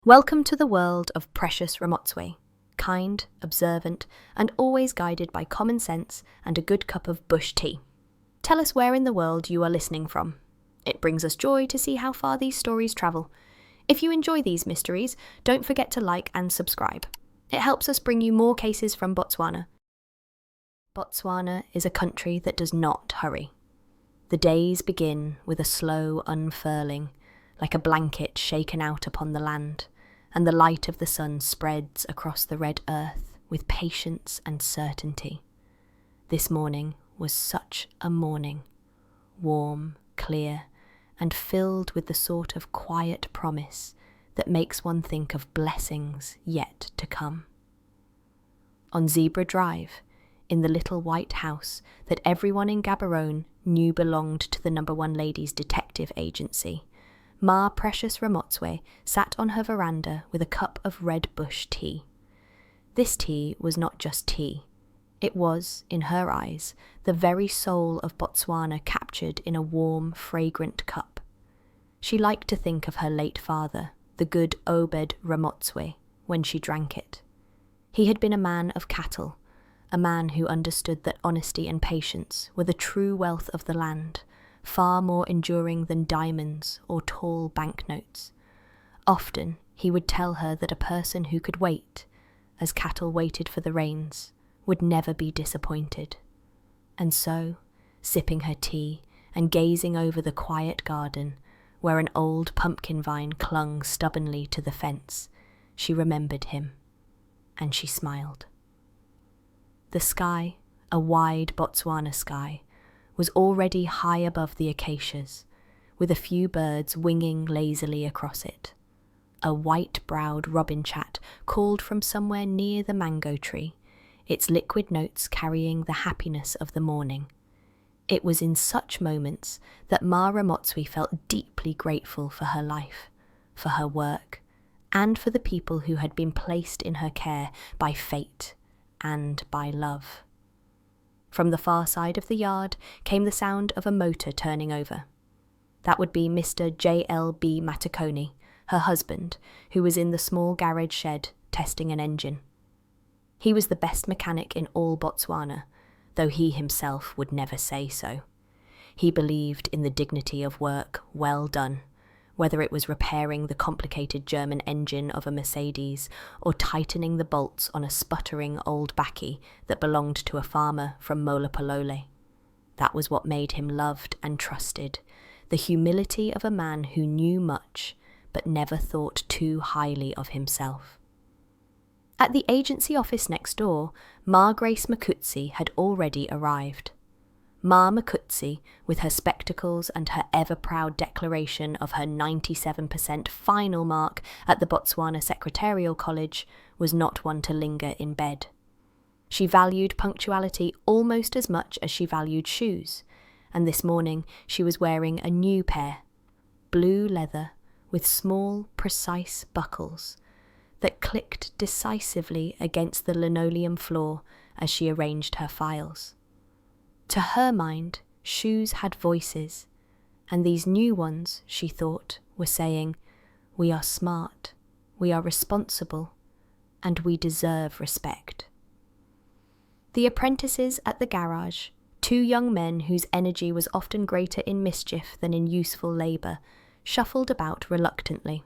Welcome to the world of precious Ramotswe, kind, observant, and always guided by common sense and a good cup of bush tea. Tell us where in the world you are listening from. It brings us joy to see how far these stories travel. If you enjoy these mysteries, don't forget to like and subscribe. It helps us bring you more cases from Botswana. Botswana is a country that does not hurry. The days begin with a slow unfurling, like a blanket shaken out upon the land, and the light of the sun spreads across the red earth with patience and certainty. This morning was such a morning, warm, clear, and filled with the sort of quiet promise that makes one think of blessings yet to come. On Zebra Drive, in the little white house that everyone in Gaborone knew belonged to the No.1 Ladies Detective Agency, Ma Precious Ramotswe sat on her veranda with a cup of red bush tea. This tea was not just tea. It was, in her eyes, the very soul of Botswana captured in a warm, fragrant cup. She liked to think of her late father, the good Obed Ramotswe, when she drank it. He had been a man of cattle, a man who understood that honesty and patience were the true wealth of the land, far more enduring than diamonds or tall banknotes. Often he would tell her that a person who could wait, as cattle waited for the rains, would never be disappointed. And so, sipping her tea and gazing over the quiet garden, where an old pumpkin vine clung stubbornly to the fence, she remembered him, and she smiled. The sky, a wide Botswana sky, was already high above the acacias, with a few birds winging lazily across it. A white-browed robin chat called from somewhere near the mango tree, its liquid notes carrying the happiness of the morning. It was in such moments that Ma Ramotswe felt deeply grateful for her life, for her work, and for the people who had been placed in her care by fate and by love. From the far side of the yard came the sound of a motor turning over. That would be Mr. J.L.B. Matakoni, her husband, who was in the small garage shed testing an engine. He was the best mechanic in all Botswana, though he himself would never say so. He believed in the dignity of work well done, whether it was repairing the complicated German engine of a Mercedes or tightening the bolts on a sputtering old bakkie that belonged to a farmer from Molopolole. That was what made him loved and trusted, the humility of a man who knew much but never thought too highly of himself. At the agency office next door, Ma Grace Makutsi had already arrived. Ma Makutsi, with her spectacles and her ever-proud declaration of her 97% final mark at the Botswana Secretarial College, was not one to linger in bed. She valued punctuality almost as much as she valued shoes, and this morning she was wearing a new pair, blue leather with small, precise buckles, that clicked decisively against the linoleum floor as she arranged her files. To her mind, shoes had voices, and these new ones, she thought, were saying, "We are smart, we are responsible, and we deserve respect." The apprentices at the garage, two young men whose energy was often greater in mischief than in useful labour, shuffled about reluctantly.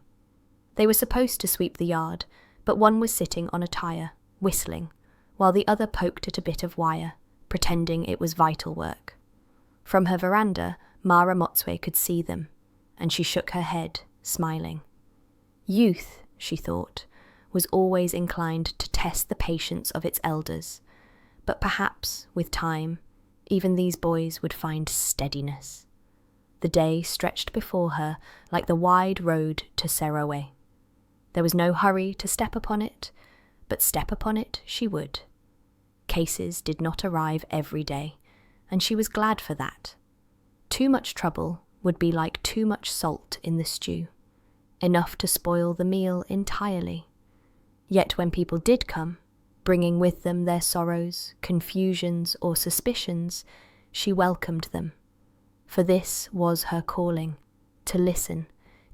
They were supposed to sweep the yard, but one was sitting on a tyre, whistling, while the other poked at a bit of wire, pretending it was vital work. From her veranda, Ma Ramotswe could see them, and she shook her head, smiling. Youth, she thought, was always inclined to test the patience of its elders, but perhaps, with time, even these boys would find steadiness. The day stretched before her like the wide road to Serowe. There was no hurry to step upon it, but step upon it she would. Cases did not arrive every day, and she was glad for that. Too much trouble would be like too much salt in the stew, enough to spoil the meal entirely. Yet when people did come, bringing with them their sorrows, confusions, or suspicions, she welcomed them. For this was her calling, to listen,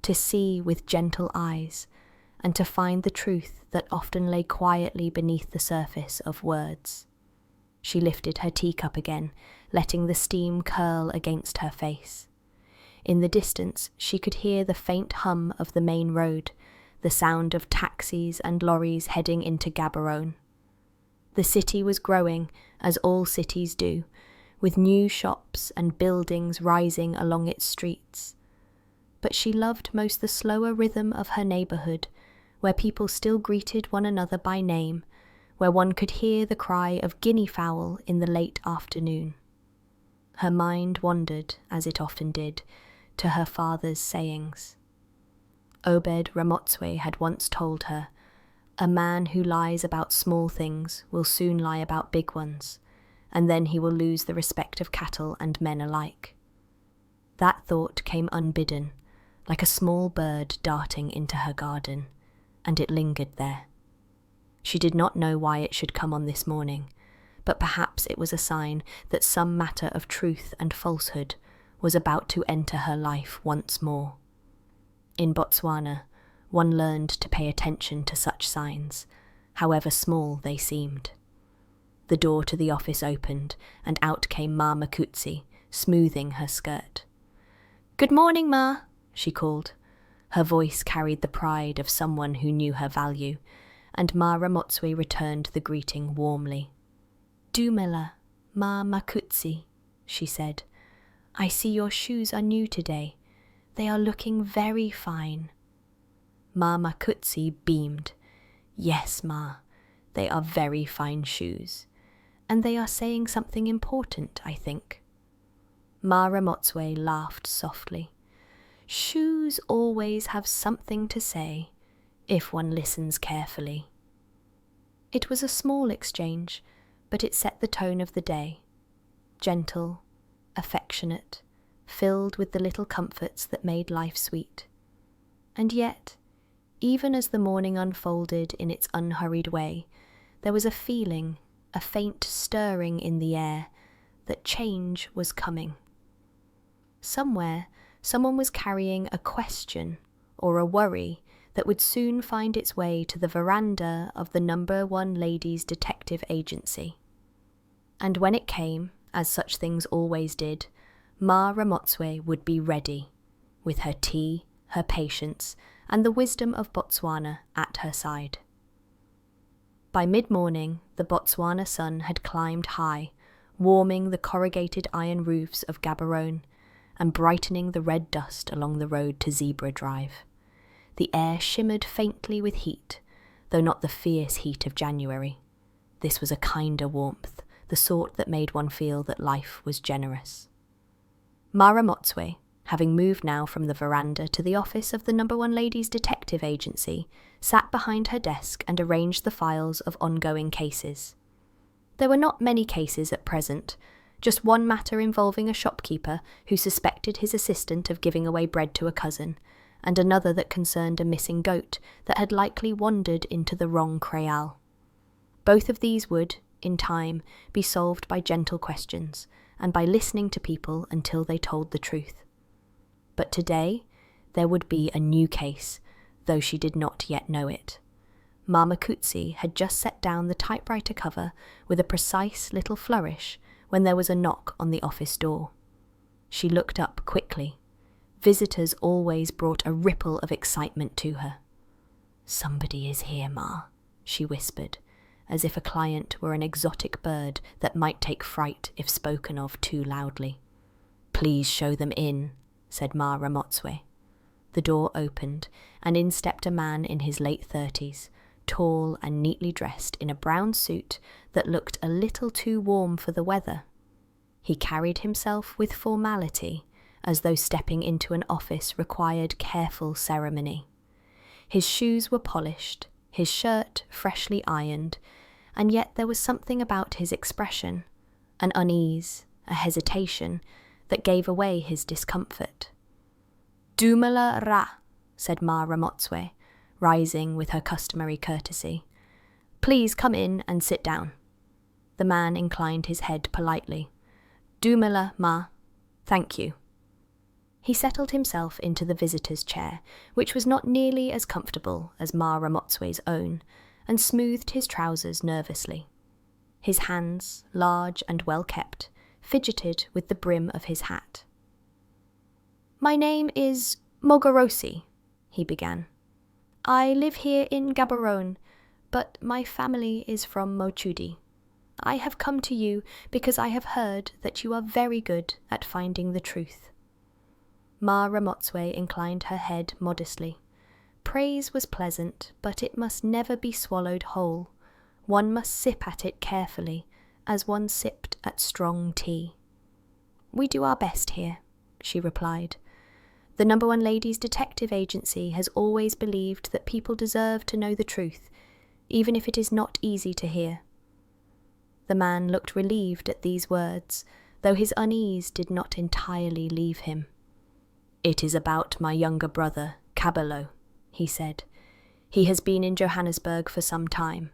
to see with gentle eyes, and to find the truth that often lay quietly beneath the surface of words. She lifted her teacup again, letting the steam curl against her face. In the distance, she could hear the faint hum of the main road, the sound of taxis and lorries heading into Gaborone. The city was growing, as all cities do, with new shops and buildings rising along its streets. But she loved most the slower rhythm of her neighbourhood, where people still greeted one another by name, where one could hear the cry of guinea fowl in the late afternoon. Her mind wandered, as it often did, to her father's sayings. Obed Ramotswe had once told her, "A man who lies about small things will soon lie about big ones, and then he will lose the respect of cattle and men alike." That thought came unbidden, like a small bird darting into her garden, and it lingered there. She did not know why it should come on this morning, but perhaps it was a sign that some matter of truth and falsehood was about to enter her life once more. In Botswana, one learned to pay attention to such signs, however small they seemed. The door to the office opened, and out came Ma Makutsi, smoothing her skirt. "Good morning, Ma," she called. Her voice carried the pride of someone who knew her value, and Ma Ramotswe returned the greeting warmly. "Dumela, Ma Makutsi," she said. "I see your shoes are new today. They are looking very fine." Ma Makutsi beamed. "Yes, Ma, they are very fine shoes, and they are saying something important, I think." Ma Ramotswe laughed softly. "Shoes always have something to say, if one listens carefully." It was a small exchange, but it set the tone of the day. Gentle, affectionate, filled with the little comforts that made life sweet. And yet, even as the morning unfolded in its unhurried way, there was a feeling, a faint stirring in the air, that change was coming. Somewhere, someone was carrying a question or a worry that would soon find its way to the veranda of the No.1 Ladies' Detective Agency. And when it came, as such things always did, Ma Ramotswe would be ready, with her tea, her patience, and the wisdom of Botswana at her side. By mid-morning, the Botswana sun had climbed high, warming the corrugated iron roofs of Gaborone and brightening the red dust along the road to Zebra Drive. The air shimmered faintly with heat, though not the fierce heat of January. This was a kinder warmth, the sort that made one feel that life was generous. Ma Ramotswe, having moved now from the veranda to the office of the No.1 Ladies' Detective Agency, sat behind her desk and arranged the files of ongoing cases. There were not many cases at present, just one matter involving a shopkeeper who suspected his assistant of giving away bread to a cousin, and another that concerned a missing goat that had likely wandered into the wrong kraal. Both of these would, in time, be solved by gentle questions, and by listening to people until they told the truth. But today, there would be a new case, though she did not yet know it. Ma Makutsi had just set down the typewriter cover with a precise little flourish when there was a knock on the office door. She looked up quickly. Visitors always brought a ripple of excitement to her. "Somebody is here, Ma," she whispered, as if a client were an exotic bird that might take fright if spoken of too loudly. "Please show them in," said Ma Ramotswe. The door opened, and in stepped a man in his late 30s, tall and neatly dressed in a brown suit that looked a little too warm for the weather. He carried himself with formality, as though stepping into an office required careful ceremony. His shoes were polished, his shirt freshly ironed, and yet there was something about his expression, an unease, a hesitation, that gave away his discomfort. "Dumela ra," said Ma Ramotswe, rising with her customary courtesy. "Please come in and sit down." The man inclined his head politely. "Dumela, Ma. Thank you." He settled himself into the visitor's chair, which was not nearly as comfortable as Ma Ramotswe's own, and smoothed his trousers nervously. His hands, large and well kept, fidgeted with the brim of his hat. "My name is Mogorosi," he began. "I live here in Gaborone, but my family is from Mochudi. I have come to you because I have heard that you are very good at finding the truth." Ma Ramotswe inclined her head modestly. Praise was pleasant, but it must never be swallowed whole. One must sip at it carefully, as one sipped at strong tea. "We do our best here," she replied. "The No.1 Ladies' Detective Agency has always believed that people deserve to know the truth, even if it is not easy to hear." The man looked relieved at these words, though his unease did not entirely leave him. "It is about my younger brother, Kabelo," he said. "He has been in Johannesburg for some time.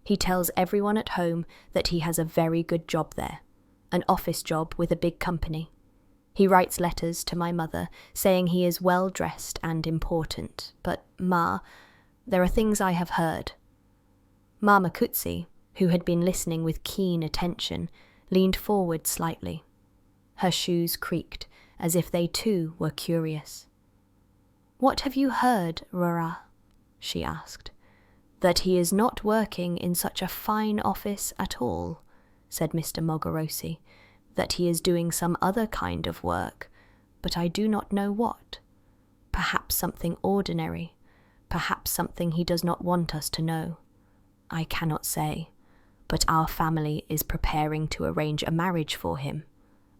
He tells everyone at home that he has a very good job there, an office job with a big company. He writes letters to my mother saying he is well dressed and important, but Ma, there are things I have heard." Ma Makutsi, who had been listening with keen attention, leaned forward slightly. Her shoes creaked, as if they too were curious. "What have you heard, Rora?" she asked. "That he is not working in such a fine office at all," said Mr. Mogorosi. "That he is doing some other kind of work, but I do not know what. Perhaps something ordinary, perhaps something he does not want us to know. I cannot say, but our family is preparing to arrange a marriage for him.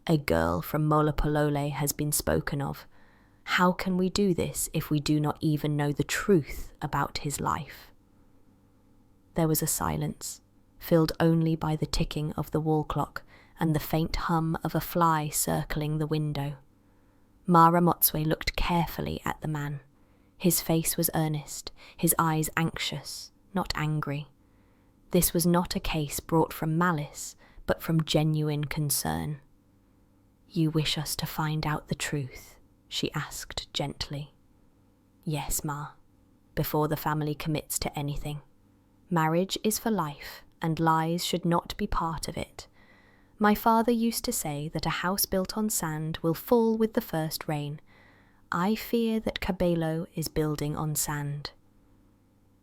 A girl from Molopolole has been spoken of. How can we do this if we do not even know the truth about his life?" There was a silence, filled only by the ticking of the wall clock and the faint hum of a fly circling the window. Ma Ramotswe looked carefully at the man. His face was earnest, his eyes anxious, not angry. This was not a case brought from malice, but from genuine concern. "You wish us to find out the truth?" she asked gently. "Yes, Ma, before the family commits to anything. Marriage is for life, and lies should not be part of it. My father used to say that a house built on sand will fall with the first rain. I fear that Kabelo is building on sand."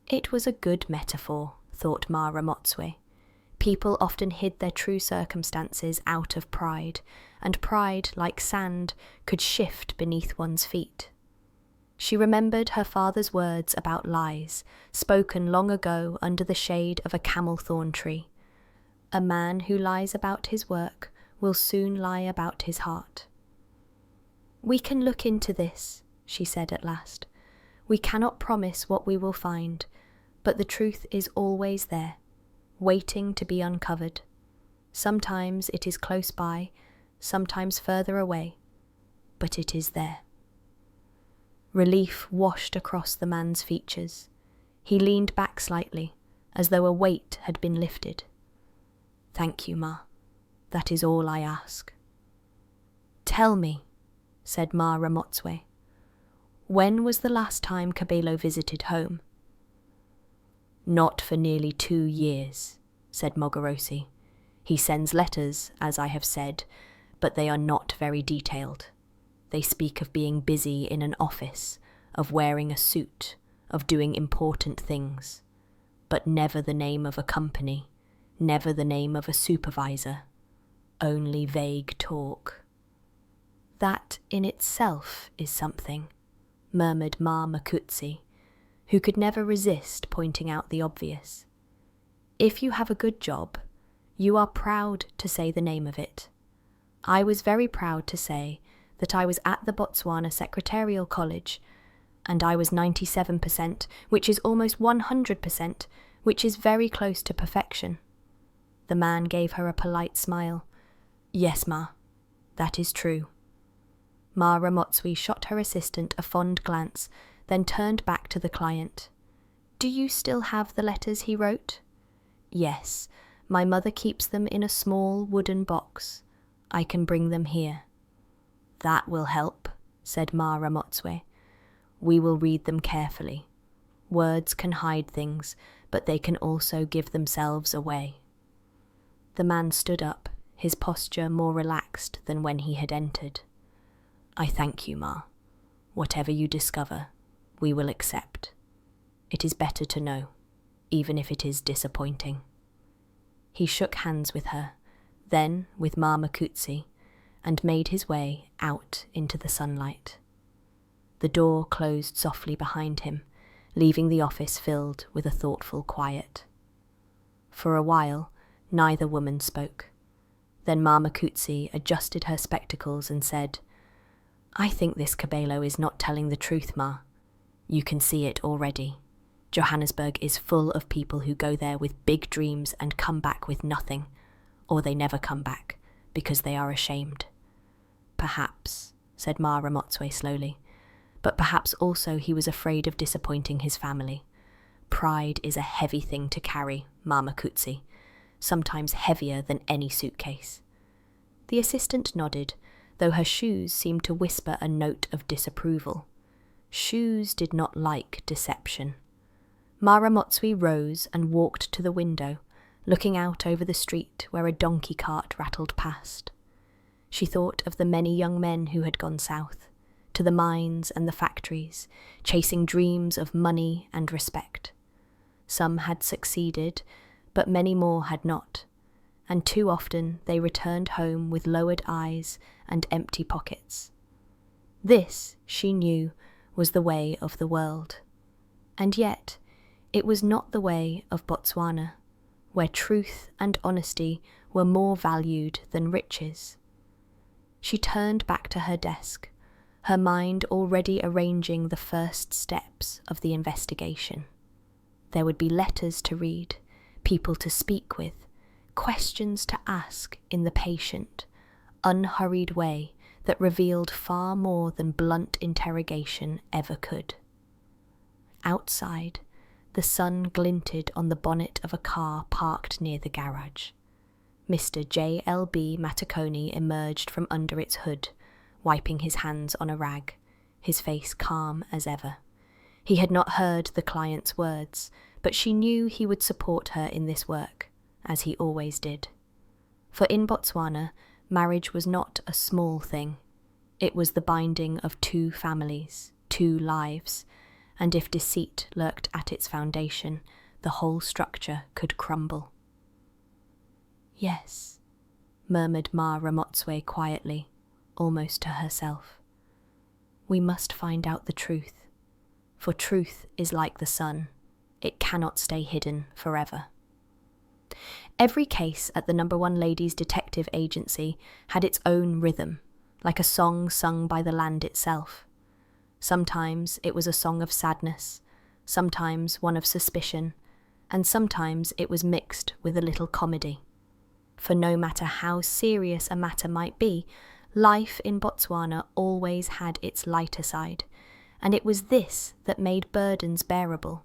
It was a good metaphor, thought Ma Ramotswe. People often hid their true circumstances out of pride, and pride, like sand, could shift beneath one's feet. She remembered her father's words about lies, spoken long ago under the shade of a camel thorn tree. A man who lies about his work will soon lie about his heart. "We can look into this," she said at last. "We cannot promise what we will find, but the truth is always there, waiting to be uncovered. Sometimes it is close by, sometimes further away, but it is there." Relief washed across the man's features. He leaned back slightly, as though a weight had been lifted. "Thank you, Ma. That is all I ask." "Tell me," said Ma Ramotswe, "when was the last time Kabelo visited home?" "Not for nearly 2 years," said Mogorosi. "He sends letters, as I have said, but they are not very detailed. They speak of being busy in an office, of wearing a suit, of doing important things, but never the name of a company, never the name of a supervisor, only vague talk." "That in itself is something," murmured Ma Makutsi, who could never resist pointing out the obvious. "If you have a good job, you are proud to say the name of it. I was very proud to say that I was at the Botswana Secretarial College, and I was 97%, which is almost 100%, which is very close to perfection." The man gave her a polite smile. "Yes, Ma, that is true." Ma Ramotswe shot her assistant a fond glance, then turned back to the client. "Do you still have the letters he wrote?" "Yes, my mother keeps them in a small wooden box. I can bring them here." "That will help," said Ma Ramotswe. "We will read them carefully. Words can hide things, but they can also give themselves away." The man stood up, his posture more relaxed than when he had entered. "I thank you, Ma. Whatever you discover, we will accept. It is better to know, even if it is disappointing." He shook hands with her, then with Ma Makutsi, and made his way out into the sunlight. The door closed softly behind him, leaving the office filled with a thoughtful quiet. For a while, neither woman spoke. Then Ma Makutsi adjusted her spectacles and said, "I think this Kabelo is not telling the truth, Ma. You can see it already. Johannesburg is full of people who go there with big dreams and come back with nothing, or they never come back because they are ashamed." "Perhaps," said Ma Ramotswe slowly, "but perhaps also he was afraid of disappointing his family. Pride is a heavy thing to carry, Ma Makutsi, sometimes heavier than any suitcase." The assistant nodded, though her shoes seemed to whisper a note of disapproval. Shoes did not like deception. Ma Ramotswe rose and walked to the window, looking out over the street where a donkey cart rattled past. She thought of the many young men who had gone south, to the mines and the factories, chasing dreams of money and respect. Some had succeeded, but many more had not, and too often they returned home with lowered eyes and empty pockets. This, she knew, was the way of the world. And yet, it was not the way of Botswana, where truth and honesty were more valued than riches. She turned back to her desk, her mind already arranging the first steps of the investigation. There would be letters to read, people to speak with, questions to ask in the patient, unhurried way that revealed far more than blunt interrogation ever could. Outside, the sun glinted on the bonnet of a car parked near the garage. Mr. J.L.B. Matakoni emerged from under its hood, wiping his hands on a rag, his face calm as ever. He had not heard the client's words, but she knew he would support her in this work, as he always did. For in Botswana, marriage was not a small thing. It was the binding of two families, two lives, and if deceit lurked at its foundation, the whole structure could crumble. "Yes," murmured Ma Ramotswe quietly, almost to herself. "We must find out the truth, for truth is like the sun. It cannot stay hidden forever." Every case at the No.1 Ladies Detective Agency had its own rhythm, like a song sung by the land itself. Sometimes it was a song of sadness, sometimes one of suspicion, and sometimes it was mixed with a little comedy. For no matter how serious a matter might be, life in Botswana always had its lighter side, and it was this that made burdens bearable.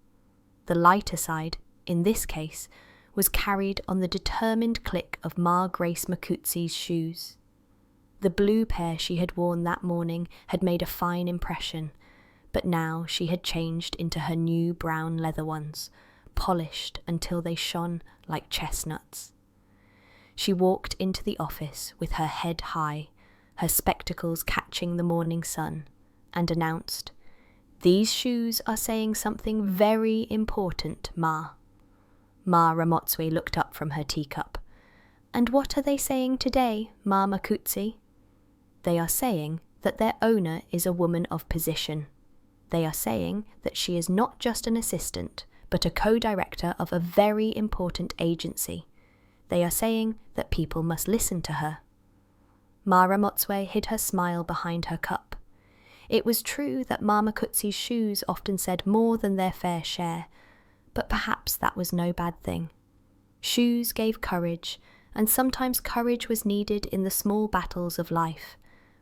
The lighter side, in this case, was carried on the determined click of Ma Grace Makutsi's shoes. The blue pair she had worn that morning had made a fine impression, but now she had changed into her new brown leather ones, polished until they shone like chestnuts. She walked into the office with her head high, her spectacles catching the morning sun, and announced, "These shoes are saying something very important, Ma." Ma Ramotswe looked up from her teacup. "And what are they saying today, Ma Makutsi?" "They are saying that their owner is a woman of position. They are saying that she is not just an assistant, but a co-director of a very important agency. They are saying that people must listen to her." Ma Ramotswe hid her smile behind her cup. It was true that Ma Makutsi's shoes often said more than their fair share, but perhaps that was no bad thing. Shoes gave courage, and sometimes courage was needed in the small battles of life,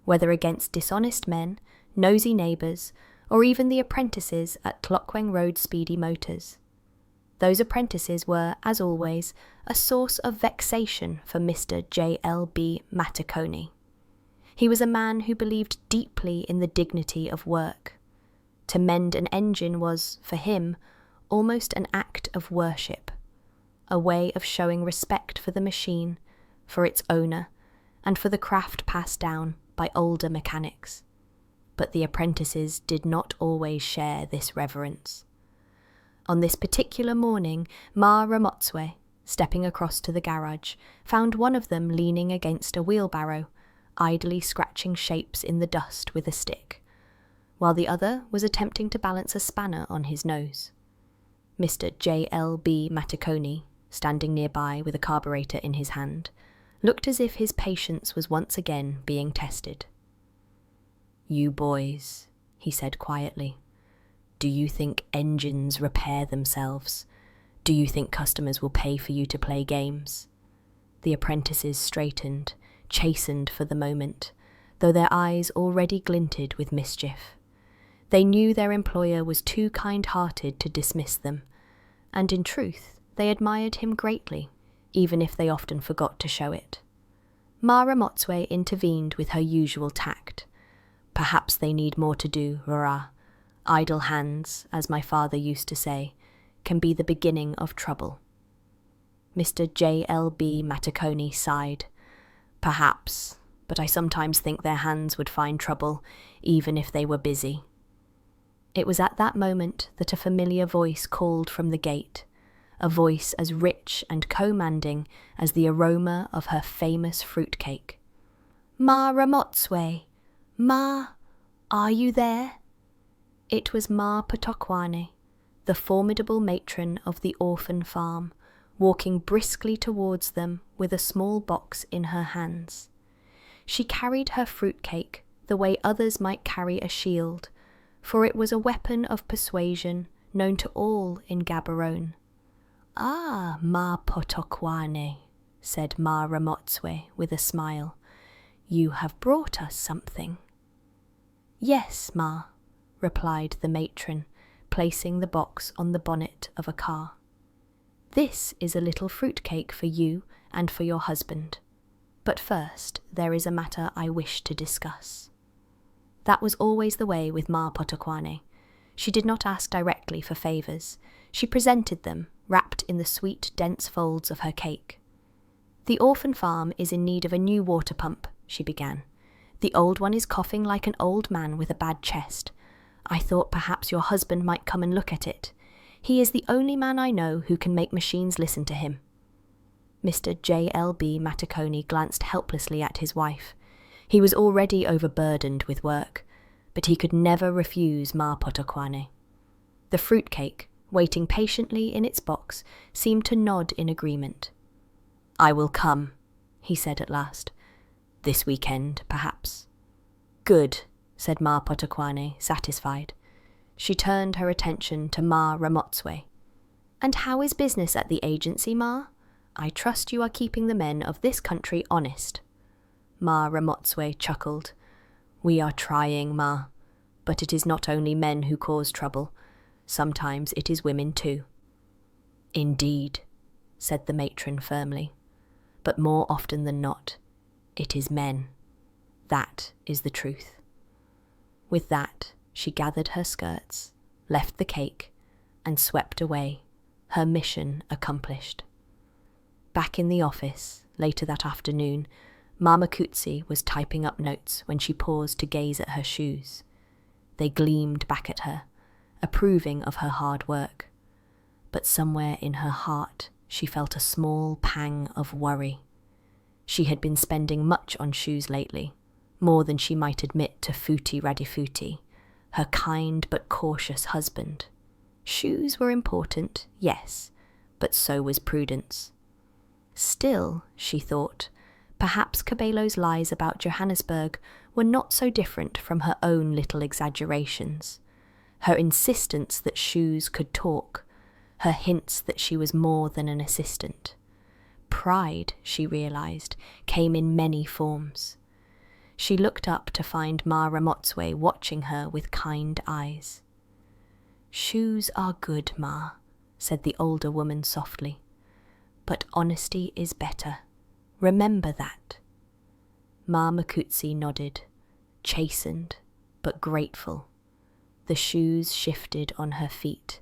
whether against dishonest men, nosy neighbours, or even the apprentices at Clockweng Road Speedy Motors. Those apprentices were, as always, a source of vexation for Mr. J.L.B. Matakoni. He was a man who believed deeply in the dignity of work. To mend an engine was, for him, almost an act of worship, a way of showing respect for the machine, for its owner, and for the craft passed down by older mechanics. But the apprentices did not always share this reverence. On this particular morning, Ma Ramotswe, stepping across to the garage, found one of them leaning against a wheelbarrow, idly scratching shapes in the dust with a stick, while the other was attempting to balance a spanner on his nose. Mr. J.L.B. Maticoni, standing nearby with a carburetor in his hand, looked as if his patience was once again being tested. "You boys," he said quietly, "do you think engines repair themselves? Do you think customers will pay for you to play games?" The apprentices straightened, chastened for the moment, though their eyes already glinted with mischief. They knew their employer was too kind-hearted to dismiss them, and in truth they admired him greatly, even if they often forgot to show it. Ma Ramotswe intervened with her usual tact. "Perhaps they need more to do, Rara. Idle hands, as my father used to say, can be the beginning of trouble." Mr. J.L.B. Maticoni sighed. "Perhaps, but I sometimes think their hands would find trouble, even if they were busy." It was at that moment that a familiar voice called from the gate, a voice as rich and commanding as the aroma of her famous fruitcake. "Ma Ramotswe! Ma, are you there?" It was Ma Potokwane, the formidable matron of the orphan farm, walking briskly towards them with a small box in her hands. She carried her fruitcake the way others might carry a shield, for it was a weapon of persuasion known to all in Gaborone. "Ah, Ma Potokwane," said Ma Ramotswe with a smile, "you have brought us something." "Yes, Ma," replied the matron, placing the box on the bonnet of a car. "This is a little fruitcake for you and for your husband. But first, there is a matter I wish to discuss." That was always the way with Ma Potokwane. She did not ask directly for favours. She presented them, wrapped in the sweet, dense folds of her cake. "The orphan farm is in need of a new water pump," she began. "The old one is coughing like an old man with a bad chest. I thought perhaps your husband might come and look at it. He is the only man I know who can make machines listen to him." Mr. J.L.B. Maticoni glanced helplessly at his wife. He was already overburdened with work, but he could never refuse Ma Potokwane. The fruitcake, waiting patiently in its box, seemed to nod in agreement. "I will come," he said at last. "This weekend, perhaps." "Good," said Ma Potokwane, satisfied. She turned her attention to Ma Ramotswe. "And how is business at the agency, Ma? I trust you are keeping the men of this country honest." Ma Ramotswe chuckled. "We are trying, Ma, but it is not only men who cause trouble. Sometimes it is women too." "Indeed," said the matron firmly, "but more often than not, it is men. That is the truth." With that, she gathered her skirts, left the cake, and swept away, her mission accomplished. Back in the office, later that afternoon, Mama Kutsi was typing up notes when she paused to gaze at her shoes. They gleamed back at her, approving of her hard work. But somewhere in her heart, she felt a small pang of worry. She had been spending much on shoes lately, more than she might admit to Futi Radifuti, her kind but cautious husband. Shoes were important, yes, but so was prudence. Still, she thought, perhaps Kabelo's lies about Johannesburg were not so different from her own little exaggerations. Her insistence that shoes could talk, her hints that she was more than an assistant. Pride, she realised, came in many forms. She looked up to find Ma Ramotswe watching her with kind eyes. "Shoes are good, Ma," said the older woman softly. "But honesty is better. Remember that." Ma Makutsi nodded, chastened but grateful. The shoes shifted on her feet,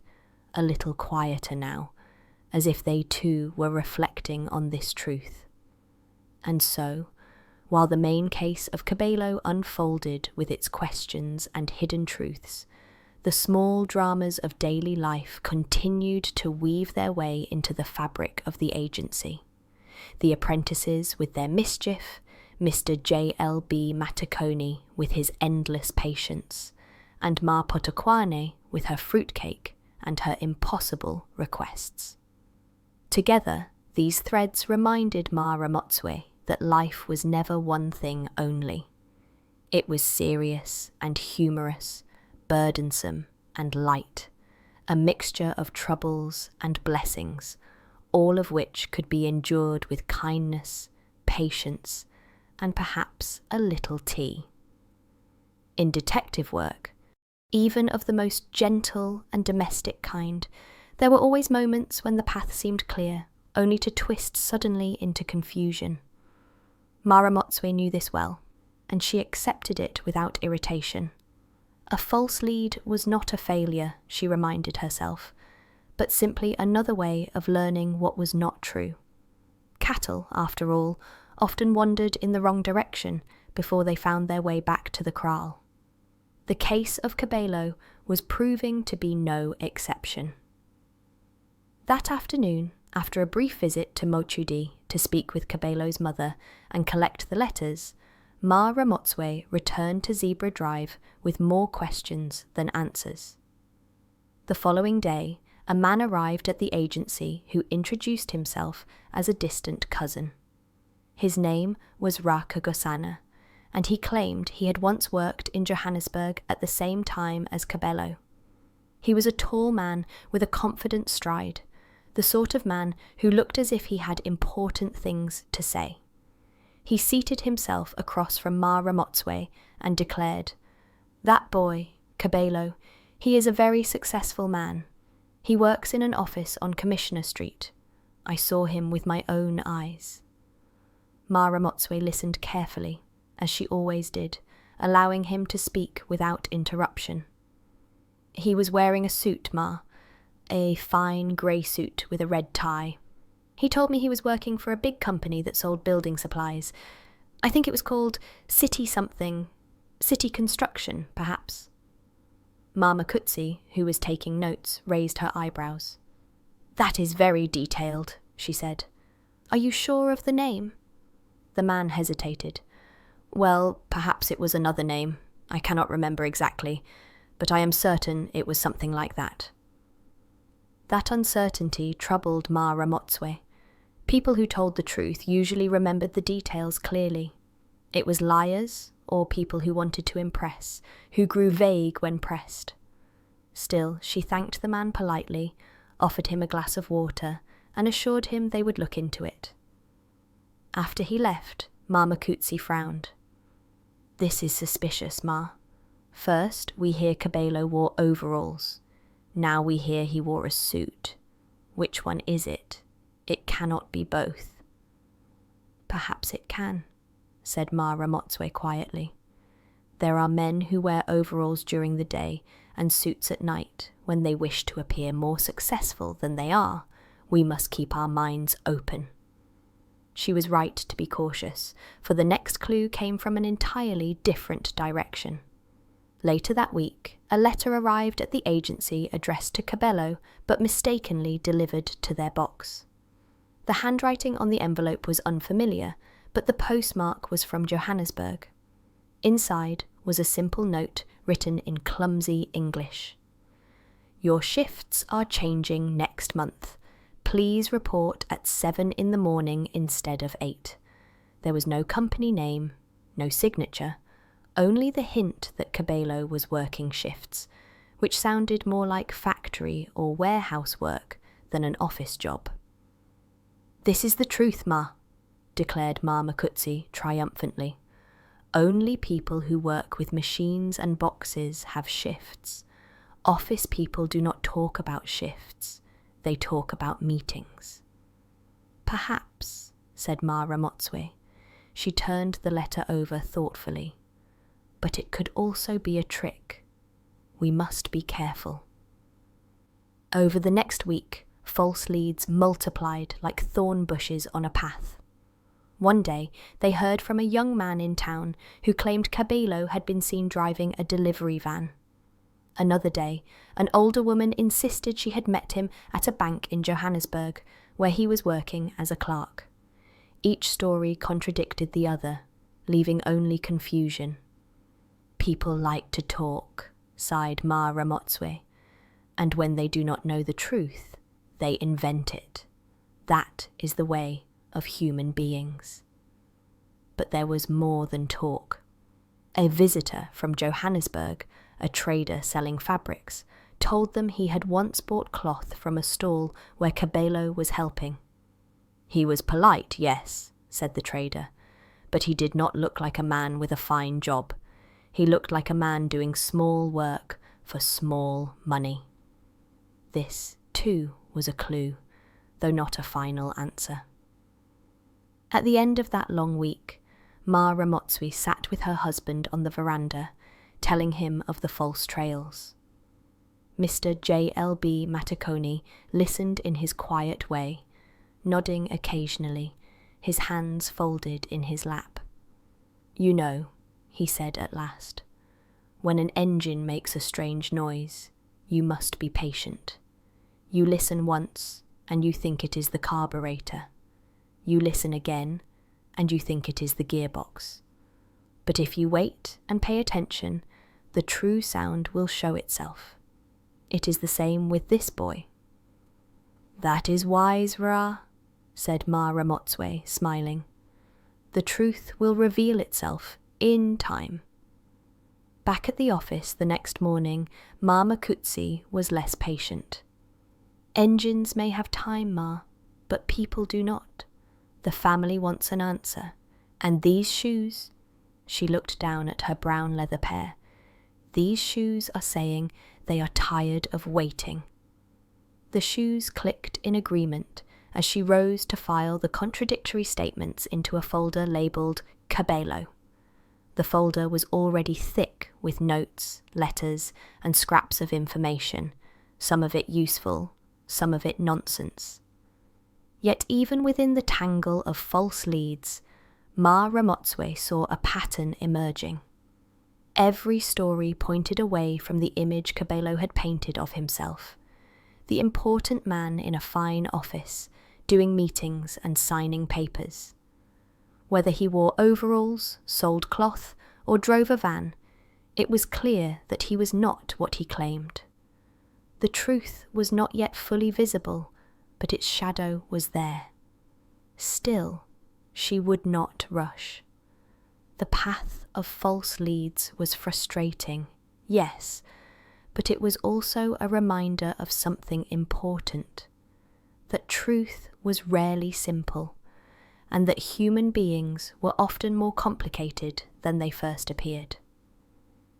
a little quieter now, as if they too were reflecting on this truth. And so, while the main case of Kabelo unfolded with its questions and hidden truths, the small dramas of daily life continued to weave their way into the fabric of the agency. The apprentices with their mischief, Mr. J.L.B. Matakoni with his endless patience, and Ma Potokwane with her fruitcake and her impossible requests. Together, these threads reminded Ma Ramotswe that life was never one thing only. It was serious and humorous, burdensome and light, a mixture of troubles and blessings, all of which could be endured with kindness, patience, and perhaps a little tea. In detective work, even of the most gentle and domestic kind, there were always moments when the path seemed clear, only to twist suddenly into confusion. Ma Ramotswe knew this well, and she accepted it without irritation. A false lead was not a failure, she reminded herself, but simply another way of learning what was not true. Cattle, after all, often wandered in the wrong direction before they found their way back to the kraal. The case of Kabelo was proving to be no exception. That afternoon, after a brief visit to Mochudi to speak with Kabelo's mother and collect the letters, Ma Ramotswe returned to Zebra Drive with more questions than answers. The following day, a man arrived at the agency who introduced himself as a distant cousin. His name was Rakagosana, and he claimed he had once worked in Johannesburg at the same time as Kabelo. He was a tall man with a confident stride, the sort of man who looked as if he had important things to say. He seated himself across from Ma Ramotswe and declared, "That boy, Kabelo, he is a very successful man. He works in an office on Commissioner Street. I saw him with my own eyes." Ma Ramotswe listened carefully, as she always did, allowing him to speak without interruption. "He was wearing a suit, Ma, a fine grey suit with a red tie. He told me he was working for a big company that sold building supplies. I think it was called City something, City Construction, perhaps." Ma Makutsi, who was taking notes, raised her eyebrows. "That is very detailed," she said. "Are you sure of the name?" The man hesitated. "Well, perhaps it was another name. I cannot remember exactly, but I am certain it was something like that." That uncertainty troubled Ma Ramotswe. People who told the truth usually remembered the details clearly. It was liars, or people who wanted to impress, who grew vague when pressed. Still, she thanked the man politely, offered him a glass of water, and assured him they would look into it. After he left, Ma Makutsi frowned. "This is suspicious, Ma. First, we hear Kabelo wore overalls. Now we hear he wore a suit. Which one is it? It cannot be both." "Perhaps it can," said Ma Ramotswe quietly. "There are men who wear overalls during the day and suits at night when they wish to appear more successful than they are. We must keep our minds open." She was right to be cautious, for the next clue came from an entirely different direction. Later that week, a letter arrived at the agency addressed to Kabelo, but mistakenly delivered to their box. The handwriting on the envelope was unfamiliar, but the postmark was from Johannesburg. Inside was a simple note written in clumsy English. "Your shifts are changing next month. Please report at 7 in the morning instead of 8. There was no company name, no signature, only the hint that Kabelo was working shifts, which sounded more like factory or warehouse work than an office job. "This is the truth, Ma," declared Ma Makutsi triumphantly. "Only people who work with machines and boxes have shifts. Office people do not talk about shifts. They talk about meetings." "Perhaps," said Ma Ramotswe, She turned the letter over thoughtfully. But it could also be a trick. We must be careful. Over the next week, false leads multiplied like thorn bushes on a path. One day, they heard from a young man in town who claimed Kabelo had been seen driving a delivery van. Another day, an older woman insisted she had met him at a bank in Johannesburg, where he was working as a clerk. Each story contradicted the other, leaving only confusion. People like to talk, sighed Ma Ramotswe, and when they do not know the truth, they invent it. That is the way of human beings. But there was more than talk. A visitor from Johannesburg, a trader selling fabrics, told them he had once bought cloth from a stall where Kabelo was helping. He was polite, yes, said the trader, but he did not look like a man with a fine job. He looked like a man doing small work for small money. This, too, was a clue, though not a final answer. At the end of that long week, Ma Ramotswe sat with her husband on the veranda, telling him of the false trails. Mr. J.L.B. Matakoni listened in his quiet way, nodding occasionally, his hands folded in his lap. "You know," he said at last, "when an engine makes a strange noise, you must be patient. You listen once, and you think it is the carburetor. You listen again, and you think it is the gearbox. But if you wait and pay attention, the true sound will show itself. It is the same with this boy." "That is wise, Ra," said Ma Ramotswe, smiling. "The truth will reveal itself in time." Back at the office the next morning, Ma Makutsi was less patient. "Engines may have time, Ma, but people do not. The family wants an answer, and these shoes," she looked down at her brown leather pair, "these shoes are saying they are tired of waiting." The shoes clicked in agreement as she rose to file the contradictory statements into a folder labelled Kabelo. The folder was already thick with notes, letters, and scraps of information, some of it useful, some of it nonsense. Yet even within the tangle of false leads, Ma Ramotswe saw a pattern emerging. Every story pointed away from the image Kabelo had painted of himself, the important man in a fine office, doing meetings and signing papers. Whether he wore overalls, sold cloth, or drove a van, it was clear that he was not what he claimed. The truth was not yet fully visible, but its shadow was there. Still, she would not rush. The path of false leads was frustrating, yes, but it was also a reminder of something important, that truth was rarely simple, and that human beings were often more complicated than they first appeared.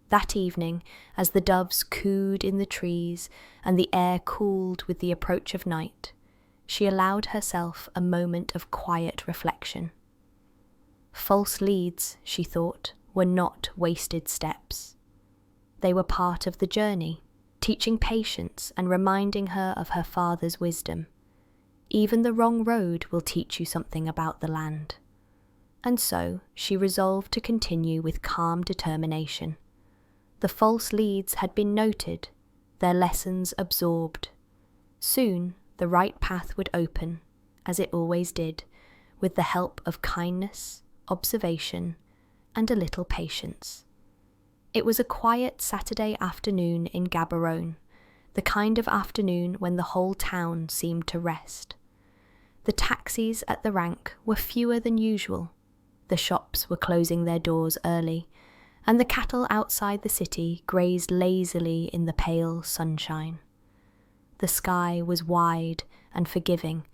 That evening, as the doves cooed in the trees and the air cooled with the approach of night, she allowed herself a moment of quiet reflection. False leads, she thought, were not wasted steps. They were part of the journey, teaching patience and reminding her of her father's wisdom. Even the wrong road will teach you something about the land. And so she resolved to continue with calm determination. The false leads had been noted, their lessons absorbed. Soon the right path would open, as it always did, with the help of kindness, observation, and a little patience. It was a quiet Saturday afternoon in Gaborone, the kind of afternoon when the whole town seemed to rest. The taxis at the rank were fewer than usual, the shops were closing their doors early, and the cattle outside the city grazed lazily in the pale sunshine. The sky was wide and forgiving,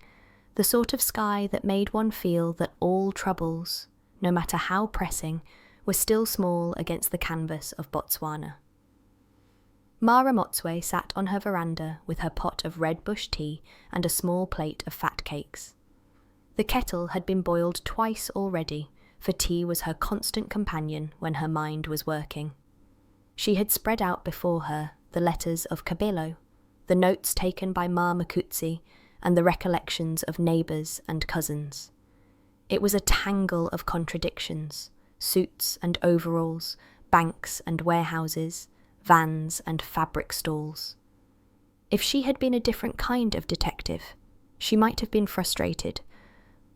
the sort of sky that made one feel that all troubles, no matter how pressing, were still small against the canvas of Botswana. Ma Ramotswe sat on her veranda with her pot of red bush tea and a small plate of fat cakes. The kettle had been boiled twice already, for tea was her constant companion when her mind was working. She had spread out before her the letters of Kabelo, the notes taken by Ma Makutsi, and the recollections of neighbours and cousins. It was a tangle of contradictions, suits and overalls, banks and warehouses, vans and fabric stalls. If she had been a different kind of detective, she might have been frustrated,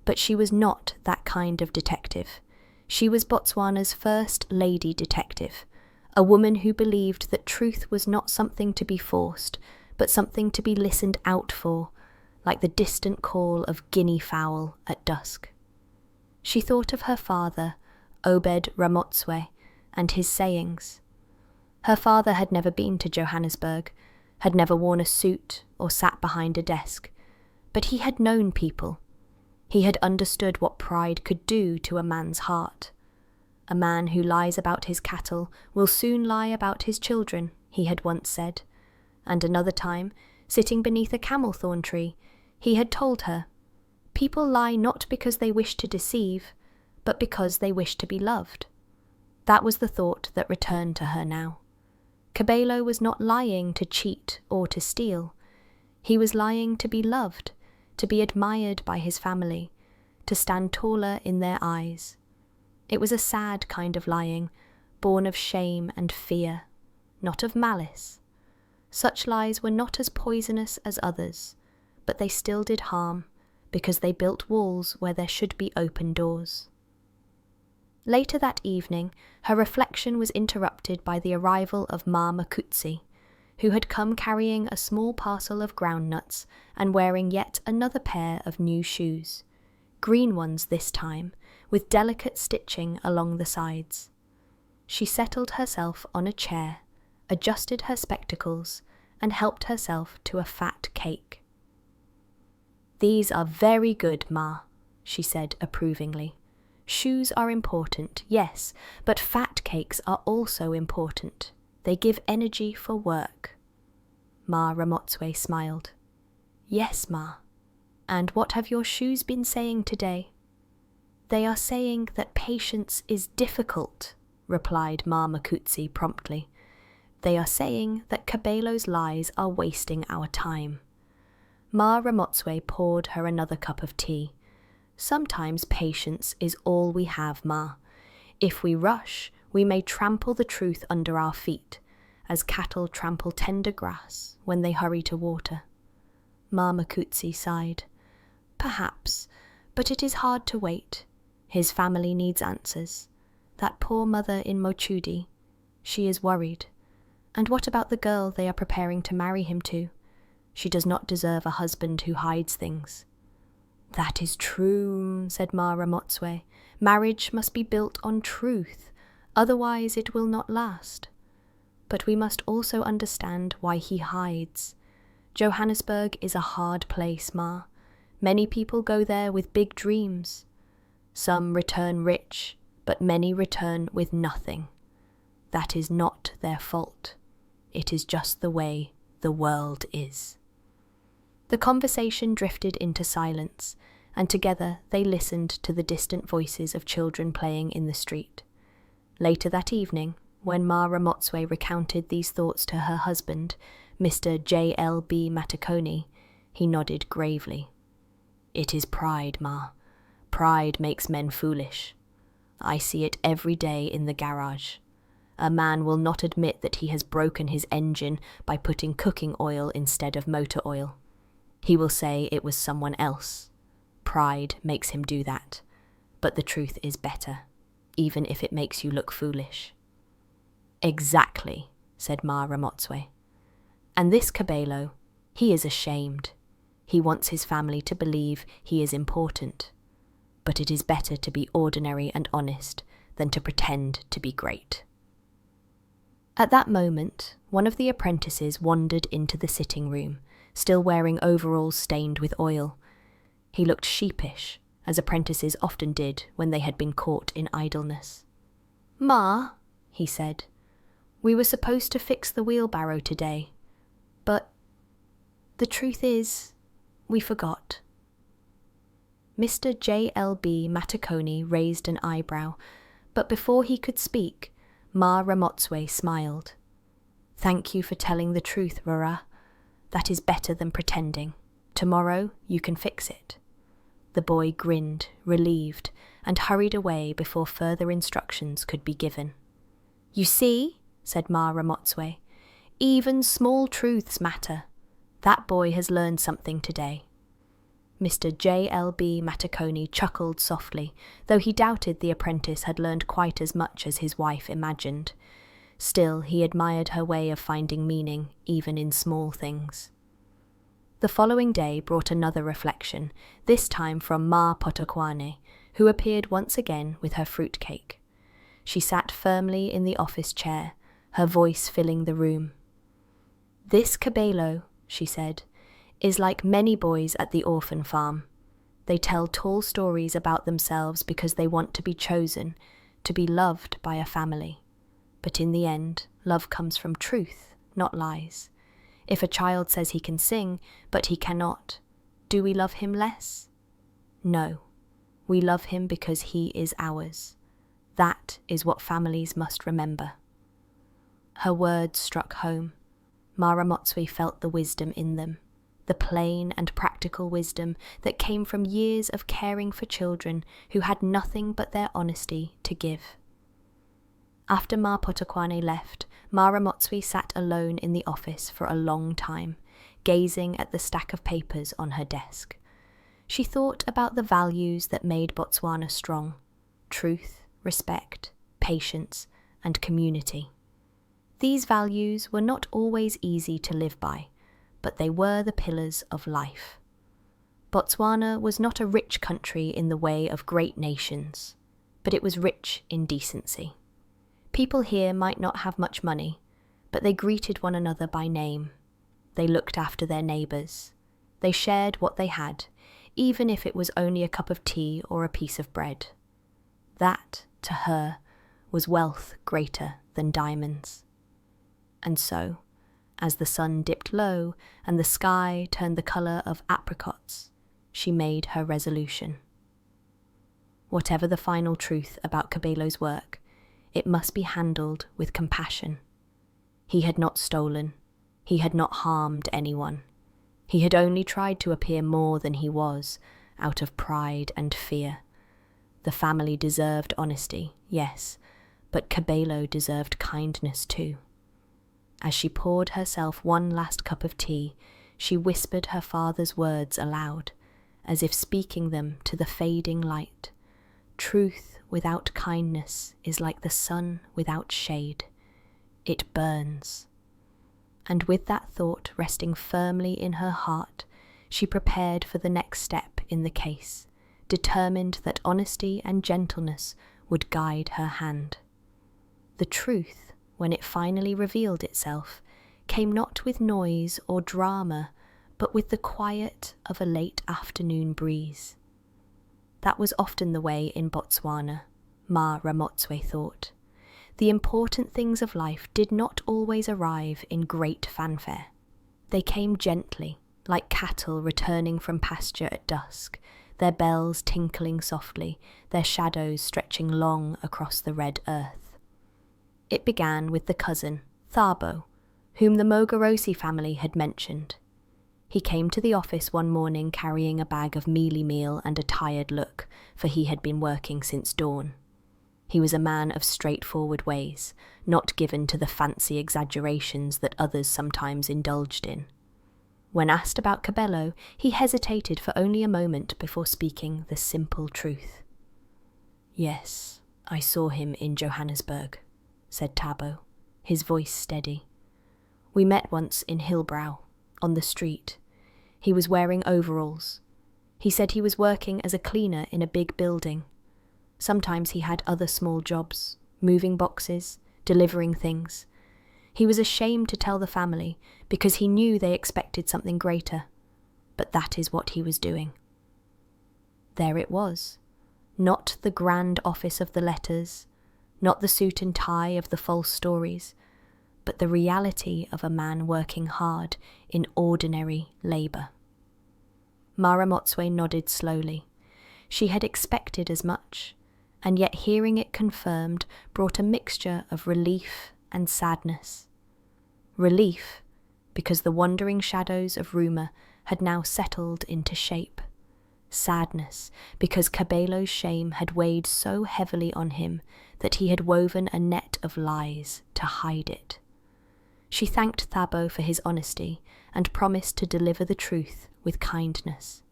but she was not that kind of detective. She was Botswana's first lady detective, a woman who believed that truth was not something to be forced, but something to be listened out for, like the distant call of guinea fowl at dusk. She thought of her father, Obed Ramotswe, and his sayings. Her father had never been to Johannesburg, had never worn a suit or sat behind a desk, but he had known people. He had understood what pride could do to a man's heart. A man who lies about his cattle will soon lie about his children, he had once said. And another time, sitting beneath a camel thorn tree, he had told her, "People lie not because they wish to deceive, but because they wish to be loved." That was the thought that returned to her now. Kabelo was not lying to cheat or to steal. He was lying to be loved, to be admired by his family, to stand taller in their eyes. It was a sad kind of lying, born of shame and fear, not of malice. Such lies were not as poisonous as others, but they still did harm, because they built walls where there should be open doors. Later that evening, her reflection was interrupted by the arrival of Ma Makutsi, who had come carrying a small parcel of groundnuts and wearing yet another pair of new shoes, green ones this time, with delicate stitching along the sides. She settled herself on a chair, adjusted her spectacles, and helped herself to a fat cake. "These are very good, Ma," she said approvingly. "Shoes are important, yes, but fat cakes are also important. They give energy for work." Ma Ramotswe smiled. "Yes, Ma. And what have your shoes been saying today?" "They are saying that patience is difficult," replied Ma Makutsi promptly. "They are saying that Kabelo's lies are wasting our time." Ma Ramotswe poured her another cup of tea. "Sometimes patience is all we have, Ma. If we rush, we may trample the truth under our feet, as cattle trample tender grass when they hurry to water." Ma Makutsi sighed. "Perhaps, but it is hard to wait. His family needs answers. That poor mother in Mochudi, she is worried. And what about the girl they are preparing to marry him to? She does not deserve a husband who hides things." "That is true," said Ma Ramotswe. "Marriage must be built on truth, otherwise it will not last. But we must also understand why he hides. Johannesburg is a hard place, Ma. Many people go there with big dreams. Some return rich, but many return with nothing. That is not their fault. It is just the way the world is." The conversation drifted into silence, and together they listened to the distant voices of children playing in the street. Later that evening, when Ma Ramotswe recounted these thoughts to her husband, Mr. J.L.B. Matakoni, he nodded gravely. "It is pride, Ma. Pride makes men foolish. I see it every day in the garage. A man will not admit that he has broken his engine by putting cooking oil instead of motor oil. He will say it was someone else. Pride makes him do that, but the truth is better, even if it makes you look foolish." "Exactly," said Ma Ramotswe. "And this Kabelo, he is ashamed. He wants his family to believe he is important. But it is better to be ordinary and honest than to pretend to be great." At that moment, one of the apprentices wandered into the sitting room, still wearing overalls stained with oil. He looked sheepish, as apprentices often did when they had been caught in idleness. "Ma," he said, "we were supposed to fix the wheelbarrow today, but the truth is, we forgot." Mr. J.L.B. Matakoni raised an eyebrow, but before he could speak, Ma Ramotswe smiled. "Thank you for telling the truth, Rara. That is better than pretending. Tomorrow you can fix it." The boy grinned, relieved, and hurried away before further instructions could be given. "You see," said Ma Ramotswe, "even small truths matter. That boy has learned something today." Mr. J.L.B. Matakoni chuckled softly, though he doubted the apprentice had learned quite as much as his wife imagined. Still, he admired her way of finding meaning, even in small things. The following day brought another reflection, this time from Ma Potokwane, who appeared once again with her fruitcake. She sat firmly in the office chair, her voice filling the room. "This Kabelo," she said, "is like many boys at the orphan farm. They tell tall stories about themselves because they want to be chosen, to be loved by a family. But in the end, love comes from truth, not lies. If a child says he can sing, but he cannot, do we love him less? No. We love him because he is ours. That is what families must remember." Her words struck home. Ma Ramotswe felt the wisdom in them, the plain and practical wisdom that came from years of caring for children who had nothing but their honesty to give. After Ma Potokwane left, Ma Ramotswe sat alone in the office for a long time, gazing at the stack of papers on her desk. She thought about the values that made Botswana strong: truth, respect, patience, and community. These values were not always easy to live by, but they were the pillars of life. Botswana was not a rich country in the way of great nations, but it was rich in decency. People here might not have much money, but they greeted one another by name. They looked after their neighbours. They shared what they had, even if it was only a cup of tea or a piece of bread. That, to her, was wealth greater than diamonds. And so, as the sun dipped low and the sky turned the colour of apricots, she made her resolution. Whatever the final truth about Kabelo's work, it must be handled with compassion. He had not stolen. He had not harmed anyone. He had only tried to appear more than he was, out of pride and fear. The family deserved honesty, yes, but Kabelo deserved kindness too. As she poured herself one last cup of tea, she whispered her father's words aloud, as if speaking them to the fading light. Truth without kindness is like the sun without shade. It burns. And with that thought resting firmly in her heart, she prepared for the next step in the case, determined that honesty and gentleness would guide her hand. The truth, when it finally revealed itself, came not with noise or drama, but with the quiet of a late afternoon breeze. That was often the way in Botswana, Ma Ramotswe thought. The important things of life did not always arrive in great fanfare. They came gently, like cattle returning from pasture at dusk, their bells tinkling softly, their shadows stretching long across the red earth. It began with the cousin, Thabo, whom the Mogorosi family had mentioned. He came to the office one morning carrying a bag of mealie meal and a tired look, for he had been working since dawn. He was a man of straightforward ways, not given to the fancy exaggerations that others sometimes indulged in. When asked about Kabelo, he hesitated for only a moment before speaking the simple truth. "Yes, I saw him in Johannesburg," said Thabo, his voice steady. "We met once in Hillbrow, on the street. He was wearing overalls. He said he was working as a cleaner in a big building. Sometimes he had other small jobs, moving boxes, delivering things. He was ashamed to tell the family because he knew they expected something greater, but that is what he was doing." There it was, not the grand office of the letters, not the suit and tie of the false stories, but the reality of a man working hard in ordinary labour. Ma Ramotswe nodded slowly. She had expected as much, and yet hearing it confirmed brought a mixture of relief and sadness. Relief, because the wandering shadows of rumour had now settled into shape. Sadness, because Kabelo's shame had weighed so heavily on him that he had woven a net of lies to hide it. She thanked Thabo for his honesty and promised to deliver the truth with kindness.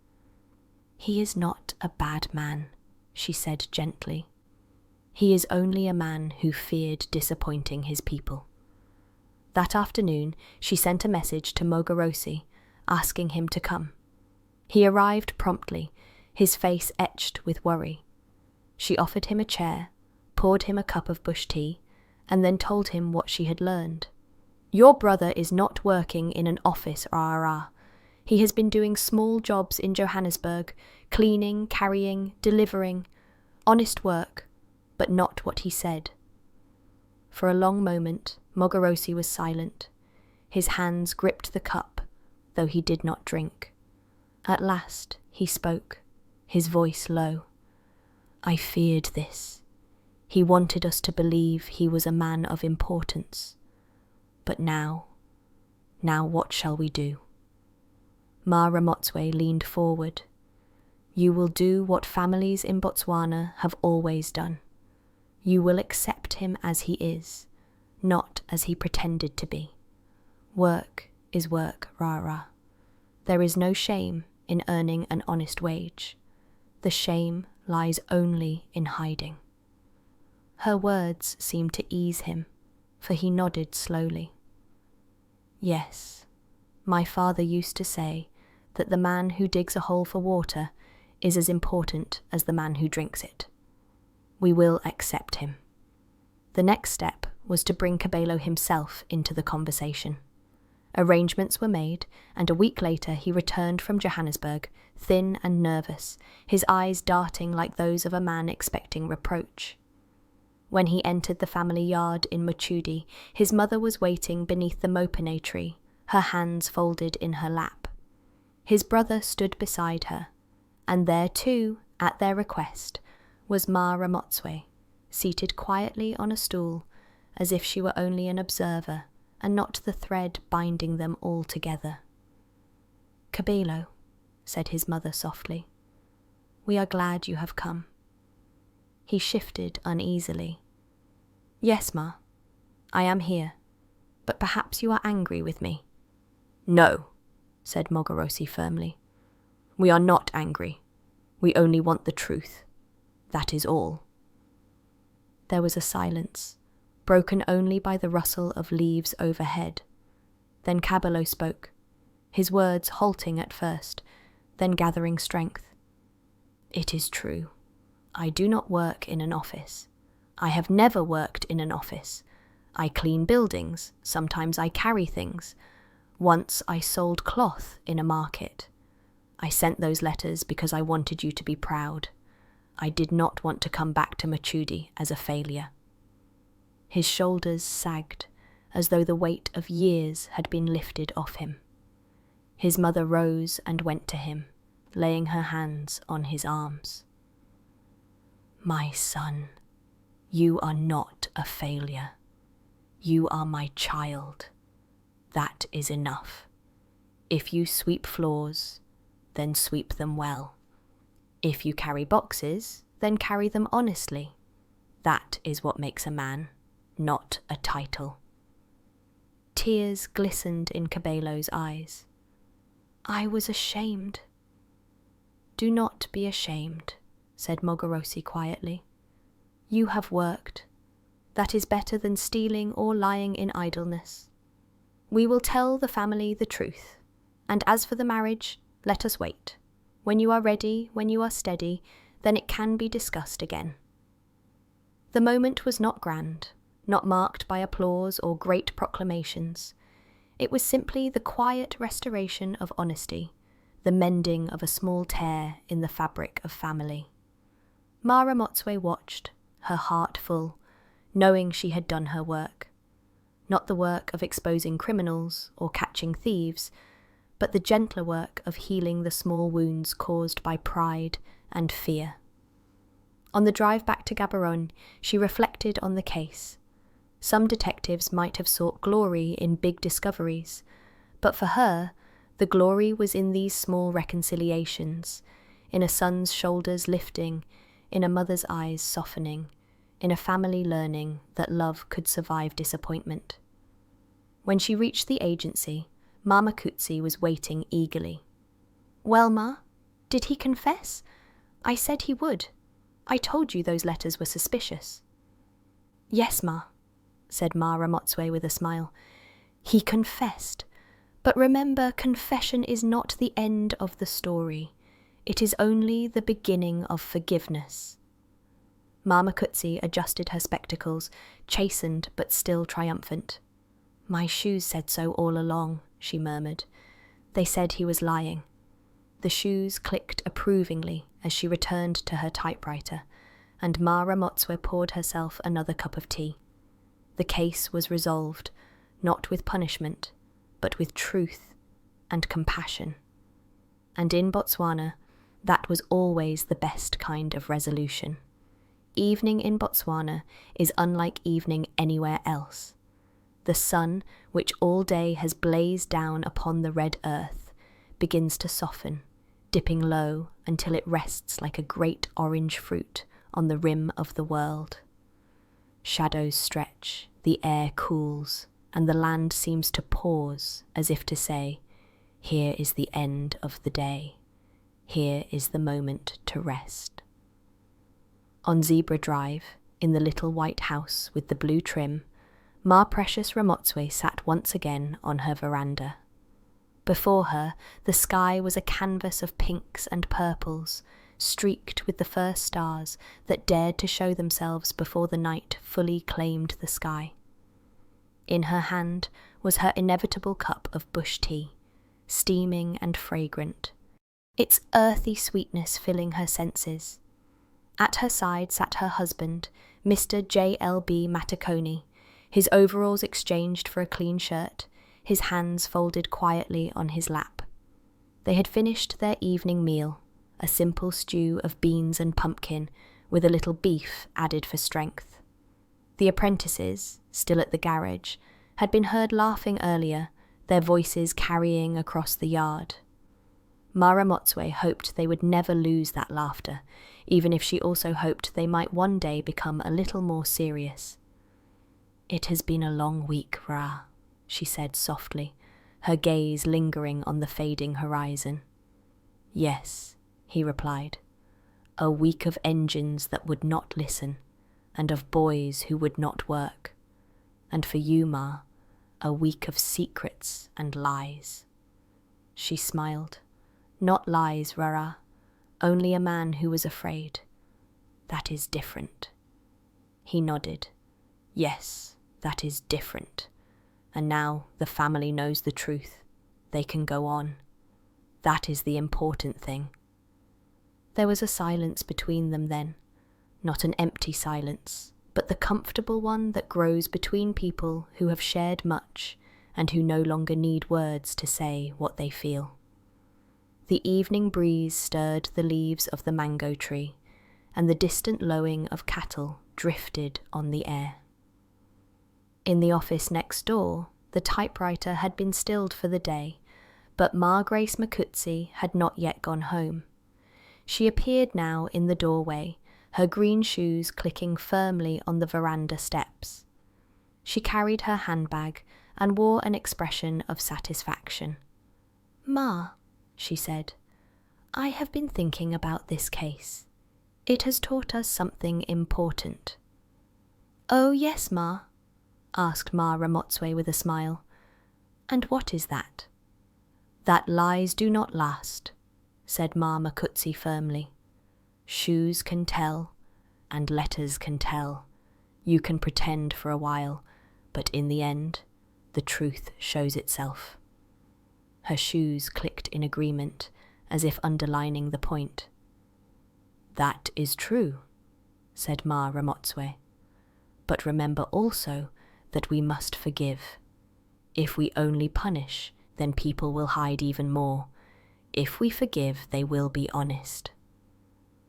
"He is not a bad man," she said gently. "He is only a man who feared disappointing his people." That afternoon, she sent a message to Mogorosi, asking him to come. He arrived promptly, his face etched with worry. She offered him a chair, poured him a cup of bush tea, and then told him what she had learned. "Your brother is not working in an office, Rara. He has been doing small jobs in Johannesburg, cleaning, carrying, delivering. Honest work, but not what he said." For a long moment, Mogorosi was silent. His hands gripped the cup, though he did not drink. At last, he spoke, his voice low. "I feared this. He wanted us to believe he was a man of importance. But now what shall we do?" Ma Ramotswe leaned forward. "You will do what families in Botswana have always done. You will accept him as he is, not as he pretended to be. Work is work, Rara. There is no shame in earning an honest wage. The shame lies only in hiding." Her words seemed to ease him, for he nodded slowly. "Yes, my father used to say that the man who digs a hole for water is as important as the man who drinks it. We will accept him." The next step was to bring Kabelo himself into the conversation. Arrangements were made, and a week later he returned from Johannesburg, thin and nervous, his eyes darting like those of a man expecting reproach. When he entered the family yard in Machudi, his mother was waiting beneath the mopane tree, her hands folded in her lap. His brother stood beside her, and there too, at their request, was Ma Ramotswe, seated quietly on a stool, as if she were only an observer and not the thread binding them all together. "Kabelo," said his mother softly, "we are glad you have come." He shifted uneasily. "Yes, Ma, I am here, but perhaps you are angry with me." "No," said Mogorosi firmly. "We are not angry. We only want the truth. That is all." There was a silence, broken only by the rustle of leaves overhead. Then Kabelo spoke, his words halting at first, then gathering strength. "It is true. I do not work in an office. I have never worked in an office. I clean buildings, sometimes I carry things. Once I sold cloth in a market. I sent those letters because I wanted you to be proud. I did not want to come back to Machudi as a failure." His shoulders sagged, as though the weight of years had been lifted off him. His mother rose and went to him, laying her hands on his arms. "My son, you are not a failure. You are my child. That is enough. If you sweep floors, then sweep them well. If you carry boxes, then carry them honestly. That is what makes a man, not a title." Tears glistened in Kabelo's eyes. "I was ashamed." "Do not be ashamed," said Mogorosi quietly. "You have worked. That is better than stealing or lying in idleness. We will tell the family the truth, and as for the marriage, let us wait. When you are ready, when you are steady, then it can be discussed again." The moment was not grand, not marked by applause or great proclamations. It was simply the quiet restoration of honesty, the mending of a small tear in the fabric of family. Ma Ramotswe watched, her heart full, knowing she had done her work. Not the work of exposing criminals or catching thieves, but the gentler work of healing the small wounds caused by pride and fear. On the drive back to Gaborone, she reflected on the case. Some detectives might have sought glory in big discoveries, but for her, the glory was in these small reconciliations, in a son's shoulders lifting, in a mother's eyes softening, in a family learning that love could survive disappointment. When she reached the agency, Ma Makutsi was waiting eagerly. "Well, Ma, did he confess? I said he would. I told you those letters were suspicious." "Yes, Ma," said Ma Ramotswe with a smile. "He confessed. But remember, confession is not the end of the story. It is only the beginning of forgiveness." Ma Makutsi adjusted her spectacles, chastened but still triumphant. "My shoes said so all along," she murmured. "They said he was lying." The shoes clicked approvingly as she returned to her typewriter, and Ma Ramotswe poured herself another cup of tea. The case was resolved, not with punishment, but with truth and compassion. And in Botswana, that was always the best kind of resolution. Evening in Botswana is unlike evening anywhere else. The sun, which all day has blazed down upon the red earth, begins to soften, dipping low until it rests like a great orange fruit on the rim of the world. Shadows stretch, the air cools, and the land seems to pause as if to say, "Here is the end of the day. Here is the moment to rest." On Zebra Drive, in the little white house with the blue trim, Ma Precious Ramotswe sat once again on her veranda. Before her, the sky was a canvas of pinks and purples, streaked with the first stars that dared to show themselves before the night fully claimed the sky. In her hand was her inevitable cup of bush tea, steaming and fragrant, its earthy sweetness filling her senses. At her side sat her husband, Mr. J.L.B. Matakoni, his overalls exchanged for a clean shirt, his hands folded quietly on his lap. They had finished their evening meal, a simple stew of beans and pumpkin, with a little beef added for strength. The apprentices, still at the garage, had been heard laughing earlier, their voices carrying across the yard. Ma Ramotswe hoped they would never lose that laughter, even if she also hoped they might one day become a little more serious. "It has been a long week, Ra," she said softly, her gaze lingering on the fading horizon. "Yes," he replied, "a week of engines that would not listen, and of boys who would not work. And for you, Ma, a week of secrets and lies." She smiled. "Not lies, Rara, only a man who was afraid. That is different." He nodded. "Yes, that is different. And now the family knows the truth. They can go on. That is the important thing." There was a silence between them then, not an empty silence, but the comfortable one that grows between people who have shared much and who no longer need words to say what they feel. The evening breeze stirred the leaves of the mango tree, and the distant lowing of cattle drifted on the air. In the office next door, the typewriter had been stilled for the day, but Ma Grace Makutsi had not yet gone home. She appeared now in the doorway, her green shoes clicking firmly on the veranda steps. She carried her handbag and wore an expression of satisfaction. "Ma," she said, "I have been thinking about this case. It has taught us something important." "Oh yes, Ma," asked Ma Ramotswe with a smile. "And what is that?" "That lies do not last," said Ma Makutsi firmly. "Shoes can tell, and letters can tell. You can pretend for a while, but in the end, the truth shows itself." Her shoes clicked in agreement, as if underlining the point. "That is true," said Ma Ramotswe. "But remember also that we must forgive. If we only punish, then people will hide even more. If we forgive, they will be honest.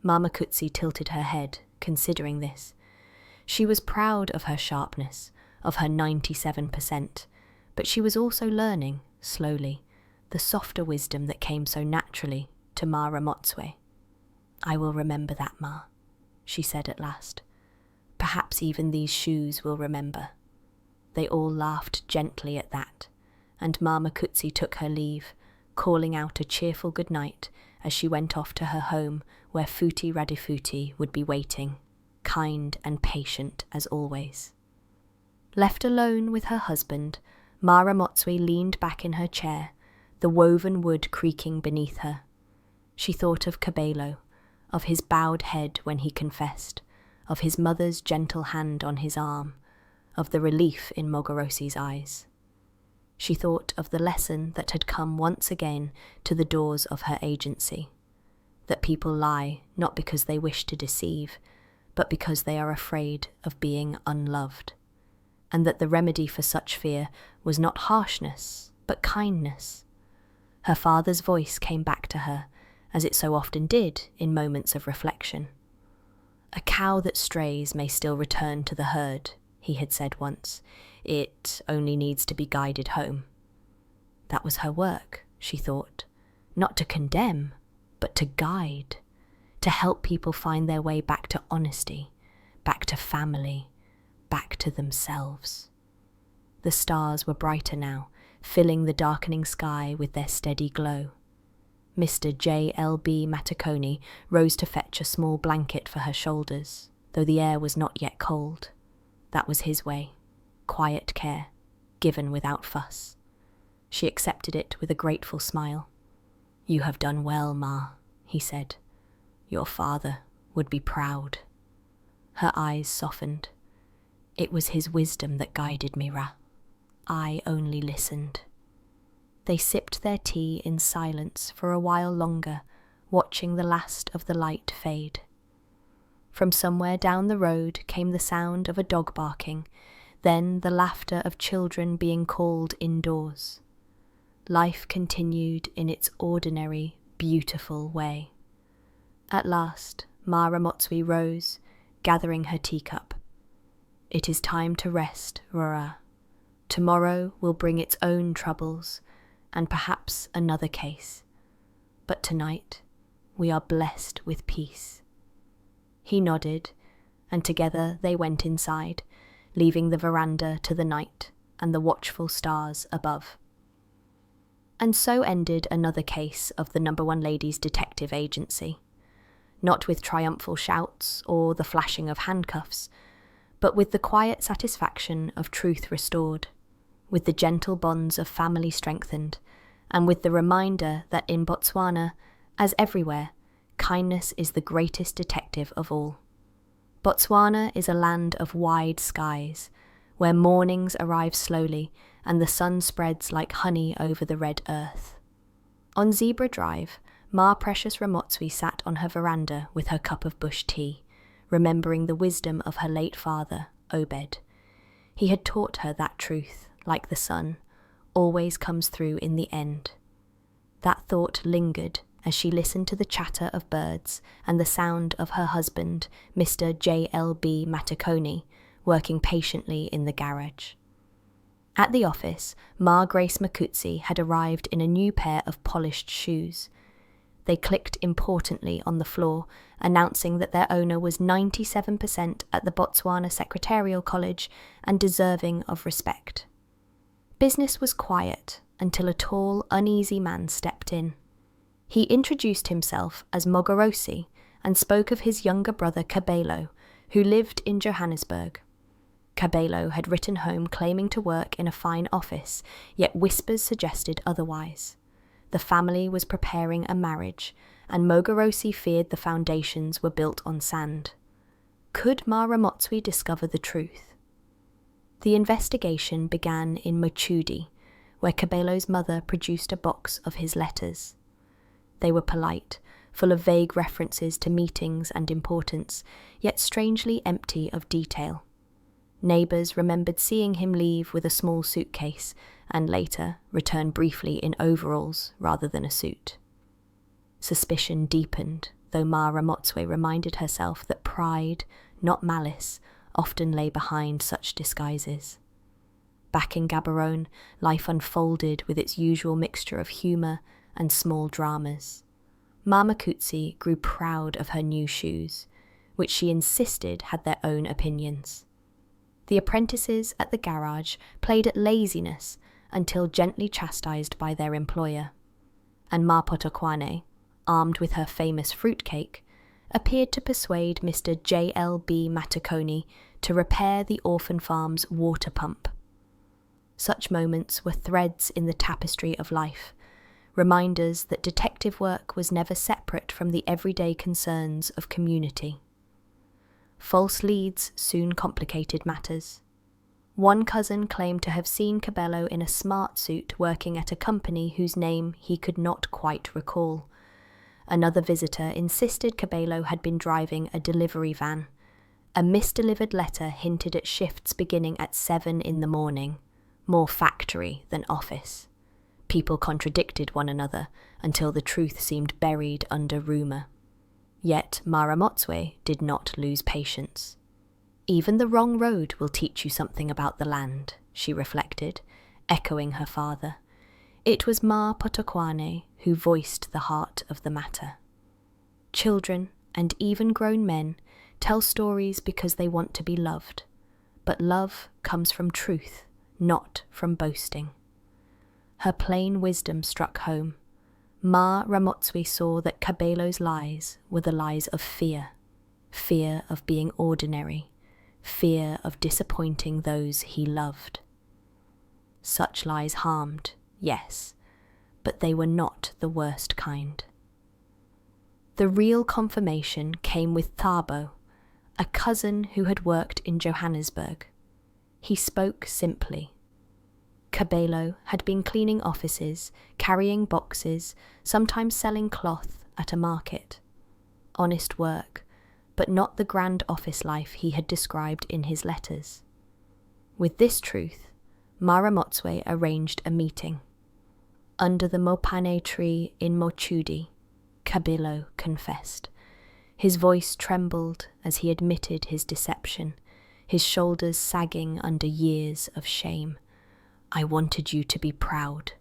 Mama Kutsi tilted her head, considering this. She was proud of her sharpness, of her 97%, but she was also learning, slowly, the softer wisdom that came so naturally to Ma Ramotswe. "I will remember that, Ma," she said at last. "Perhaps even these shoes will remember." They all laughed gently at that, and Mama Kutsi took her leave, calling out a cheerful good night as she went off to her home where Futi Radifuti would be waiting, kind and patient as always. Left alone with her husband, Ma Ramotswe leaned back in her chair, the woven wood creaking beneath her. She thought of Kabelo, of his bowed head when he confessed, of his mother's gentle hand on his arm, of the relief in Mogorosi's eyes. She thought of the lesson that had come once again to the doors of her agency, that people lie not because they wish to deceive, but because they are afraid of being unloved, and that the remedy for such fear was not harshness, but kindness. Her father's voice came back to her, as it so often did in moments of reflection. "A cow that strays may still return to the herd," he had said once. "It only needs to be guided home." That was her work, she thought, not to condemn, but to guide, to help people find their way back to honesty, back to family, back to themselves. The stars were brighter now, filling the darkening sky with their steady glow. Mr. J.L.B. Matakoni rose to fetch a small blanket for her shoulders, though the air was not yet cold. That was his way, quiet care, given without fuss. She accepted it with a grateful smile. "You have done well, Ma," he said. "Your father would be proud." Her eyes softened. "It was his wisdom that guided me, Ra. I only listened." They sipped their tea in silence for a while longer, watching the last of the light fade. From somewhere down the road came the sound of a dog barking, then the laughter of children being called indoors. Life continued in its ordinary, beautiful way. At last, Ma Ramotswe rose, gathering her teacup. "It is time to rest, Rora. Tomorrow will bring its own troubles, and perhaps another case. But tonight, we are blessed with peace." He nodded, and together they went inside, leaving the veranda to the night and the watchful stars above. And so ended another case of the No.1 Ladies Detective Agency. Not with triumphal shouts or the flashing of handcuffs, but with the quiet satisfaction of truth restored, with the gentle bonds of family strengthened, and with the reminder that in Botswana, as everywhere, kindness is the greatest detective of all. Botswana is a land of wide skies, where mornings arrive slowly and the sun spreads like honey over the red earth. On Zebra Drive, Ma Precious Ramotswe sat on her veranda with her cup of bush tea, remembering the wisdom of her late father, Obed. He had taught her that truth, like the sun, always comes through in the end. That thought lingered as she listened to the chatter of birds and the sound of her husband, Mr. J.L.B. Matakoni, working patiently in the garage. At the office, Ma Grace Makutsi had arrived in a new pair of polished shoes. They clicked importantly on the floor, announcing that their owner was 97% at the Botswana Secretarial College and deserving of respect. Business was quiet until a tall, uneasy man stepped in. He introduced himself as Mogorosi and spoke of his younger brother Kabelo, who lived in Johannesburg. Kabelo had written home claiming to work in a fine office, yet whispers suggested otherwise. The family was preparing a marriage, and Mogorosi feared the foundations were built on sand. Could Ma Ramotswe discover the truth? The investigation began in Mochudi, where Kabelo's mother produced a box of his letters. They were polite, full of vague references to meetings and importance, yet strangely empty of detail. Neighbours remembered seeing him leave with a small suitcase and later return briefly in overalls rather than a suit. Suspicion deepened, though Ma Ramotswe reminded herself that pride, not malice, often lay behind such disguises. Back in Gaborone, life unfolded with its usual mixture of humour and small dramas. Mama Kutsi grew proud of her new shoes, which she insisted had their own opinions. The apprentices at the garage played at laziness until gently chastised by their employer, and Ma Potokwane, armed with her famous fruitcake, appeared to persuade Mr. J.L.B. Matakoni to repair the orphan farm's water pump. Such moments were threads in the tapestry of life, reminders that detective work was never separate from the everyday concerns of community. False leads soon complicated matters. One cousin claimed to have seen Cabello in a smart suit working at a company whose name he could not quite recall. Another visitor insisted Cabello had been driving a delivery van. A misdelivered letter hinted at shifts beginning at 7 in the morning, more factory than office. People contradicted one another until the truth seemed buried under rumour. Yet Ma Ramotswe did not lose patience. Even the wrong road will teach you something about the land, she reflected, echoing her father. It was Ma Potokwane who voiced the heart of the matter. Children, and even grown men, tell stories because they want to be loved, but love comes from truth, not from boasting. Her plain wisdom struck home. Ma Ramotswe saw that Cabello's lies were the lies of fear of being ordinary, fear of disappointing those he loved. Such lies harmed, yes, but they were not the worst kind. The real confirmation came with Thabo, a cousin who had worked in Johannesburg. He spoke simply. Cabello had been cleaning offices, carrying boxes, sometimes selling cloth at a market. Honest work, but not the grand office life he had described in his letters. With this truth, Ma Ramotswe arranged a meeting. Under the mopane tree in Mochudi, Cabello confessed. His voice trembled as he admitted his deception, his shoulders sagging under years of shame. I wanted you to be proud,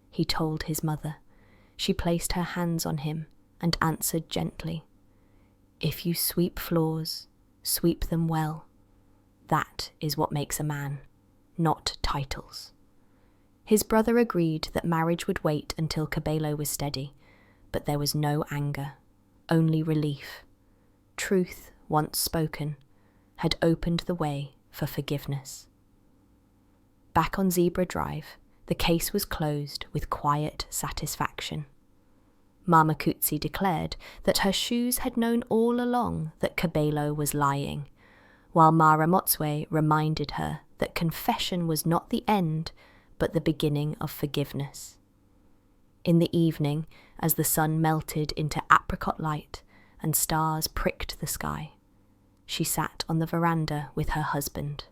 he told his mother. She placed her hands on him and answered gently. If you sweep floors, sweep them well. That is what makes a man, not titles. His brother agreed that marriage would wait until Cabello was steady, but there was no anger, only relief. Truth, once spoken, had opened the way for forgiveness. Back on Zebra Drive, the case was closed with quiet satisfaction. Mama Kutsi declared that her shoes had known all along that Cabello was lying, while Ma Ramotswe reminded her that confession was not the end, but the beginning of forgiveness. In the evening, as the sun melted into apricot light and stars pricked the sky, she sat on the veranda with her husband.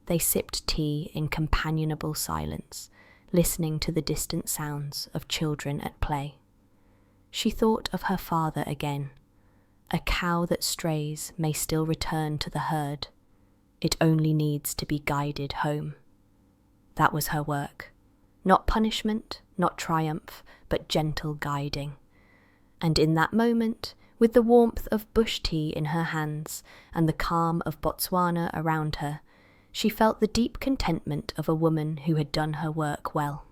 They sipped tea in companionable silence, listening to the distant sounds of children at play. She thought of her father again. A cow that strays may still return to the herd. It only needs to be guided home. That was her work. Not punishment, not triumph, but gentle guiding. And in that moment, with the warmth of bush tea in her hands and the calm of Botswana around her, she felt the deep contentment of a woman who had done her work well.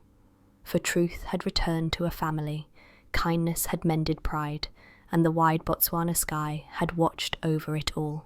For truth had returned to a family, kindness had mended pride, and the wide Botswana sky had watched over it all.